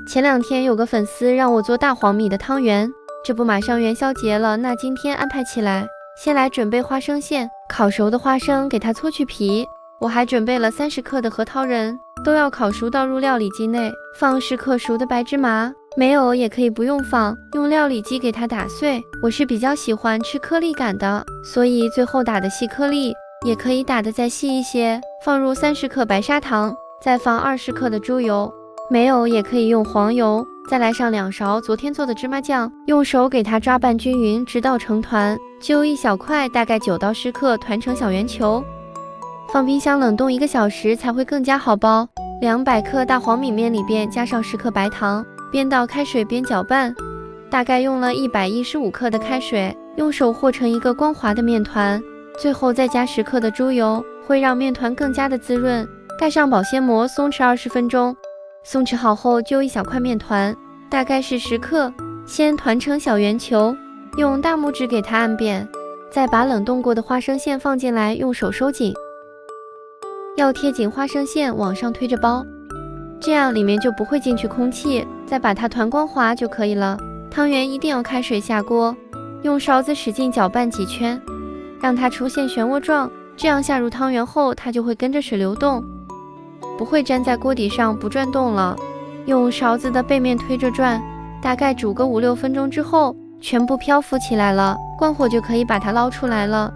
前2天有个粉丝让我做大黄米的汤圆，这不马上元宵节了，那今天安排起来。先来准备花生馅，烤熟的花生给它搓去皮。我还准备了30克的核桃仁，都要烤熟倒入料理机内，放10克熟的白芝麻，没有也可以不用放，用料理机给它打碎。我是比较喜欢吃颗粒感的，所以最后打的细颗粒，也可以打得再细一些。放入30克白砂糖，再放20克的猪油，没有也可以用黄油。再来上2勺昨天做的芝麻酱，用手给它抓拌均匀，直到成团，揪一小块，大概9到10克，团成小圆球。放冰箱冷冻1个小时才会更加好包。200克大黄米面里边加上10克白糖，边倒开水边搅拌。大概用了115克的开水，用手和成一个光滑的面团。最后再加10克的猪油，会让面团更加的滋润。盖上保鲜膜，松弛20分钟。松弛好后，揪一小块面团，大概是10克，先团成小圆球，用大拇指给它按扁，再把冷冻过的花生馅放进来，用手收紧。要贴紧花生馅往上推着包，这样里面就不会进去空气，再把它团光滑就可以了。汤圆一定要开水下锅，用勺子使劲搅拌几圈，让它出现漩涡状，这样下入汤圆后，它就会跟着水流动，不会粘在锅底上不转动了。用勺子的背面推着转，大概煮个5-6分钟之后，全部漂浮起来了，关火就可以把它捞出来了。